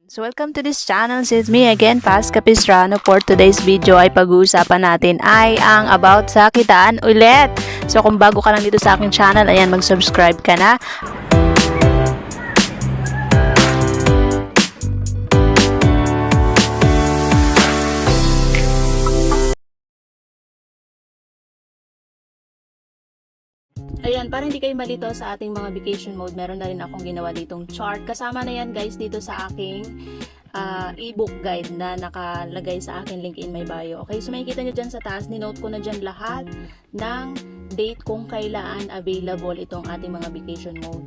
So welcome to this channel. It's me again, Paz Capistrano. For today's video ay pag-uusapan natin ay ang about sa kitaan ulit. So kung bago ka lang dito sa aking channel, ayan, mag-subscribe ka na. Ayan, para hindi kayo malito sa ating mga vacation mode, meron na rin akong ginawa ditong chart. Kasama na yan guys dito sa aking ebook guide na nakalagay sa aking link in my bio. Okay, so makikita nyo dyan sa taas, ninote ko na dyan lahat ng date kung kailan available itong ating mga vacation mode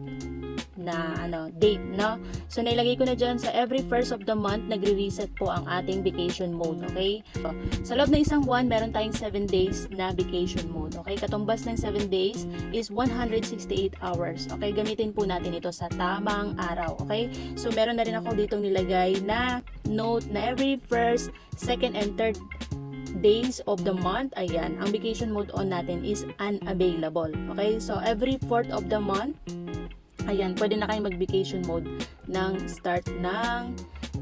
na date, no? So nailagay ko na dyan sa every first of the month, nagre-reset po ang ating vacation mode, okay? So, sa loob ng isang buwan, meron tayong 7 days na vacation mode, okay? Katumbas ng 7 days is 168 hours, okay? Gamitin po natin ito sa tamang araw, okay? So meron na rin ako ditong nilagay na note na every first, second, and third days of the month, ayan, ang vacation mode on natin is unavailable, okay? So every fourth of the month, ayan, pwede na kayong mag-vacation mode ng start ng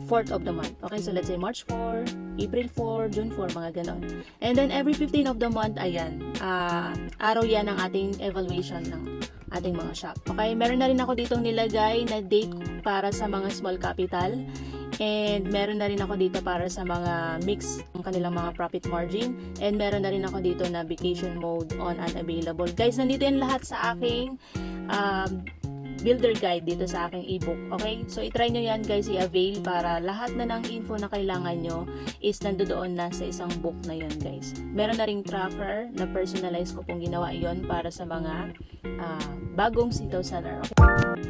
4th of the month. Okay, so let's say March 4, April 4, June 4, mga ganon. And then every 15 of the month, ayan, araw yan ang ating evaluation ng ating mga shop. Okay, meron na rin ako ditong nilagay na date para sa mga small capital. And meron na rin ako dito para sa mga mix ng kanilang mga profit margin. And meron na rin ako dito na vacation mode on unavailable. Guys, nandito yan lahat sa aking builder guide dito sa aking ebook. Okay? So, itry nyo yan guys, i-avail para lahat na ng info na kailangan nyo is nandoon na sa isang book na yon guys. Meron na ring tracker na personalize ko pong ginawa yon para sa mga bagong sitaw seller. Okay?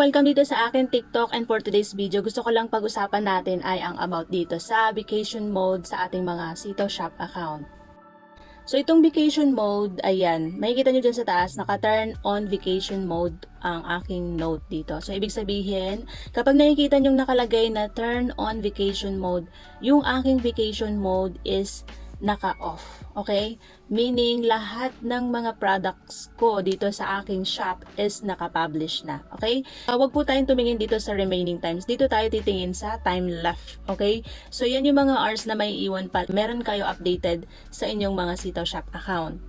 Welcome dito sa akin TikTok, and for today's video, gusto ko lang pag-usapan natin ay ang about dito sa vacation mode sa ating mga sitaw shop account. So, itong vacation mode, ayan, makikita nyo dyan sa taas, naka-turn on vacation mode ang aking note dito. So, ibig sabihin, kapag nakikita nyo nakalagay na turn on vacation mode, yung aking vacation mode is naka-off. Okay? Meaning, lahat ng mga products ko dito sa aking shop is naka-publish na. Okay? Huwag po tayong tumingin dito sa remaining times. Dito tayo titingin sa time left. Okay? So, yan yung mga hours na may iwan pa. Meron kayo updated sa inyong mga Sitaw Shop account.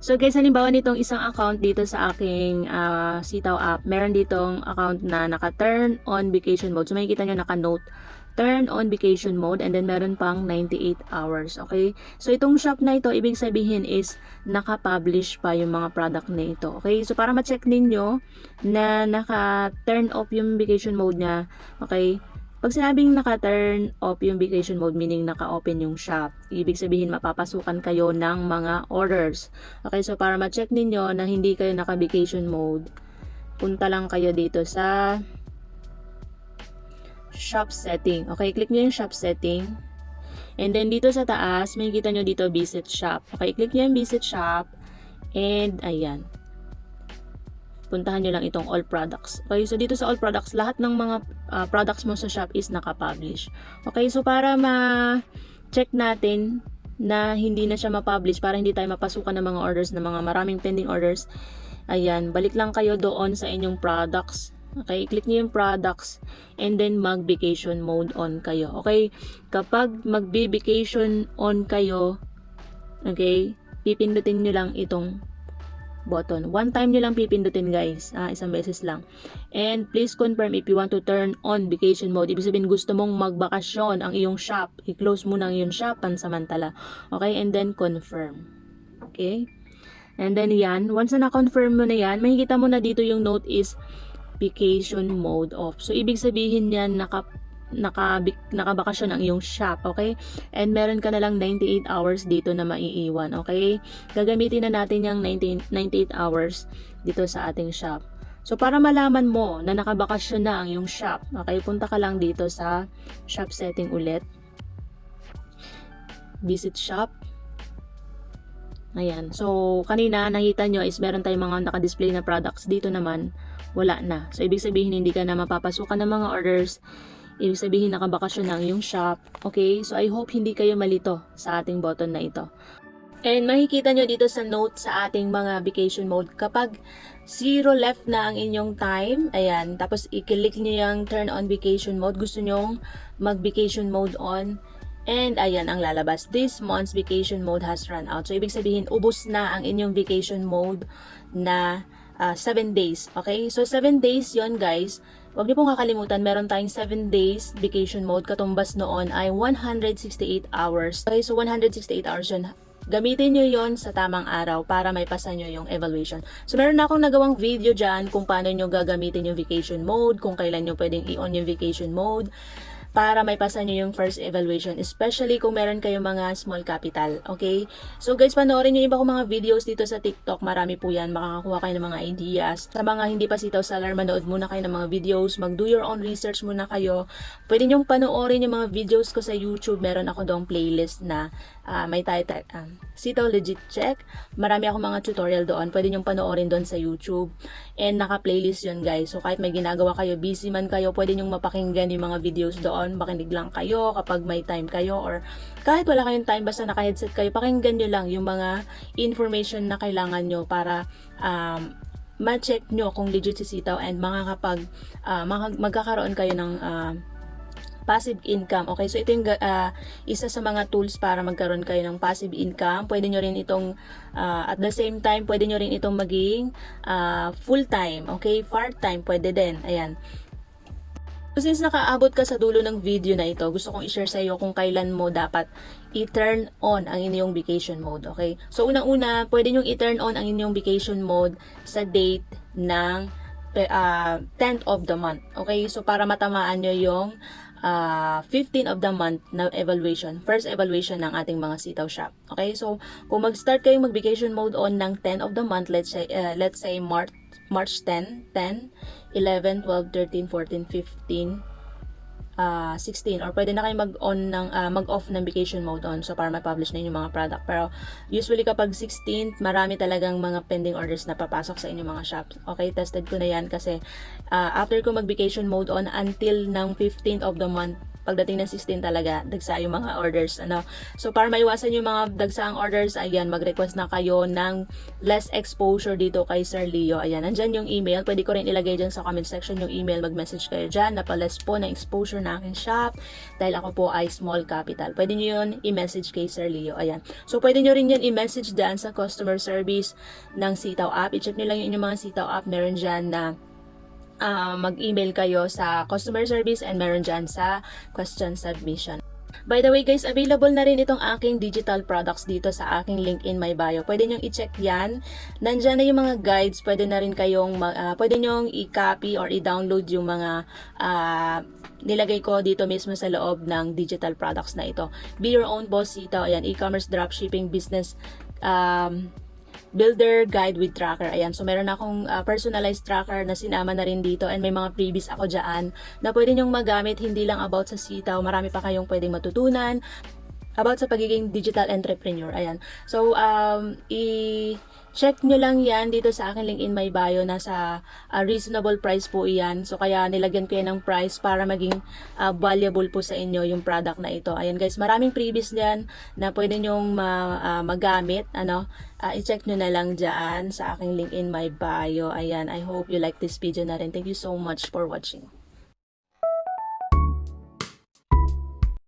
So guys, halimbawa nitong isang account dito sa aking Sitaw app, meron ditong account na naka-turn on vacation mode. So makikita nyo naka-note turn on vacation mode, and then meron pang 98 hours. Okay? So itong shop na ito, ibig sabihin is naka-publish pa yung mga product na ito. Okay? So para ma-check ninyo na naka-turn off yung vacation mode niya, okay? Pag sinabing naka-turn off yung vacation mode, meaning naka-open yung shop, ibig sabihin mapapasukan kayo ng mga orders. Okay, so para ma-check ninyo na hindi kayo naka-vacation mode, punta lang kayo dito sa shop setting. Okay, click nyo yung shop setting. And then dito sa taas, makikita nyo dito visit shop. Okay, click nyo yung visit shop. And ayan. Puntahan nyo lang itong all products. Okay, so dito sa all products, lahat ng mga products mo sa shop is nakapublish. Okay, so para ma-check natin na hindi na siya ma-publish, para hindi tayo mapasukan ng mga orders, ng mga maraming pending orders, ayan, balik lang kayo doon sa inyong products. Okay, click nyo yung products and then mag-vacation mode on kayo. Okay, kapag mag-vacation on kayo, okay, pipindutin nyo lang itong button. One time nyo lang pipindutin guys. Isang beses lang. And please confirm if you want to turn on vacation mode. Ibig sabihin gusto mong magbakasyon ang iyong shop. I-close mo na ang iyong shop pansamantala. Okay, and then confirm. Okay, and then yan. Once na na-confirm mo na yan, makikita mo na dito yung note is vacation mode off. So, ibig sabihin yan, nakabakasyon ang iyong shop, okay? And meron ka na lang 98 hours dito na maiiwan, okay? Gagamitin na natin yung 98 hours dito sa ating shop. So, para malaman mo na nakabakasyon na ang iyong shop, okay? Punta ka lang dito sa shop setting ulit. Visit shop. Ayan. So, kanina nakita nyo is meron tayong mga naka-display na products. Dito naman, wala na. So, ibig sabihin hindi ka na mapapasukan ng mga orders. Ibig sabihin nakabakasyon na ang iyong shop. Okay? So, I hope hindi kayo malito sa ating button na ito. And makikita nyo dito sa note sa ating mga vacation mode, kapag 0 left na ang inyong time, ayan, tapos i-click nyo yung turn on vacation mode, gusto nyong mag-vacation mode on, and ayan ang lalabas. This month's vacation mode has run out. So, ibig sabihin, ubos na ang inyong vacation mode na 7 days. Okay? So, 7 days yon guys. Huwag niyo pong kakalimutan, meron tayong 7 days vacation mode. Katumbas noon ay 168 hours. Okay? So, 168 hours yun. Gamitin nyo yon sa tamang araw para may pasa nyo yung evaluation. So, meron na akong nagawang video dyan kung paano nyo gagamitin yung vacation mode, kung kailan nyo pwedeng i-on yung vacation mode, para may pasa nyo yung first evaluation, especially kung meron kayong mga small capital, okay? So guys, panoorin nyo yung iba kong mga videos dito sa TikTok, marami po yan, makakakuha kayo ng mga ideas. Sa mga hindi pa sitaw seller, manood muna kayo ng mga videos, mag-do your own research muna kayo. Pwede nyong panoorin yung mga videos ko sa YouTube, meron ako doong playlist na may title, Sitaw Legit Check. Marami akong mga tutorial doon, pwede nyong panoorin doon sa YouTube. And naka-playlist yun guys, so kahit may ginagawa kayo, busy man kayo, pwede nyong mapakinggan yung mga videos doon, makinig lang kayo kapag may time kayo, or kahit wala kayong time, basta naka-headset kayo, pakinggan nyo lang yung mga information na kailangan nyo para ma-check nyo kung legit si Sitaw, and magkakaroon kayo ng passive income. Okay, so ito yung isa sa mga tools para magkaroon kayo ng passive income. Pwede nyo rin itong at the same time, pwede nyo rin itong maging full-time, okay, part-time, pwede din. Ayan. So, since nakaabot ka sa dulo ng video na ito, gusto kong i-share sa iyo kung kailan mo dapat i-turn on ang inyong vacation mode, okay? So, unang-una, pwede nyo i-turn on ang inyong vacation mode sa date ng 10th of the month, okay? So, para matamaan nyo yung 15 of the month na evaluation, first evaluation ng ating mga Sitaw shop. Okay, so kung mag-start kayong mag-vacation mode on ng 10 of the month, let's say March 10, 11, 12, 13, 14, 15, 16, or pwede na kayo mag-off ng vacation mode on, so para ma-publish na yung mga product. Pero usually kapag 16th, marami talagang mga pending orders na papasok sa inyong mga shops. Okay, tested ko na yan kasi after ko mag-vacation mode on until ng 15th of the month, pagdating ng 16 talaga, dagsa yung mga orders, ano. So, para maiwasan yung mga dagsaang orders, ayan, mag-request na kayo ng less exposure dito kay Sir Leo. Ayan, nandyan yung email. Pwede ko rin ilagay dyan sa comment section yung email. Mag-message kayo dyan. Napaless po ng exposure na aking shop dahil ako po ay small capital. Pwede nyo yun i-message kay Sir Leo. Ayan. So, pwede nyo rin yan i-message dyan sa customer service ng Sitaw app. I-check nyo lang yung inyong mga Sitaw app. Meron dyan na mag-email kayo sa customer service, and meron dyan sa question submission. By the way guys, available na rin itong aking digital products dito sa aking link in my bio. Pwede nyong i-check yan. Nandyan na yung mga guides. Pwede na rin kayong, pwede nyong i-copy or i-download yung mga nilagay ko dito mismo sa loob ng digital products na ito. Be Your Own Boss Sitaw. Ayan, e-commerce, dropshipping, business, builder guide with tracker. Ayan, so meron akong personalized tracker na sinama na rin dito, and may mga freebies ako dyan na pwede nyong magamit, hindi lang about sa Sitaw. Marami pa kayong pwedeng matutunan about sa pagiging digital entrepreneur. Ayan. So, i-check nyo lang yan dito sa aking link in my bio. Nasa reasonable price po yan. So, kaya nilagyan ko yan ng price para maging valuable po sa inyo yung product na ito. Ayan guys, maraming freebies yan na pwede nyong magamit. Ano? I-check nyo na lang dyan sa aking link in my bio. Ayan, I hope you like this video na rin. Thank you so much for watching.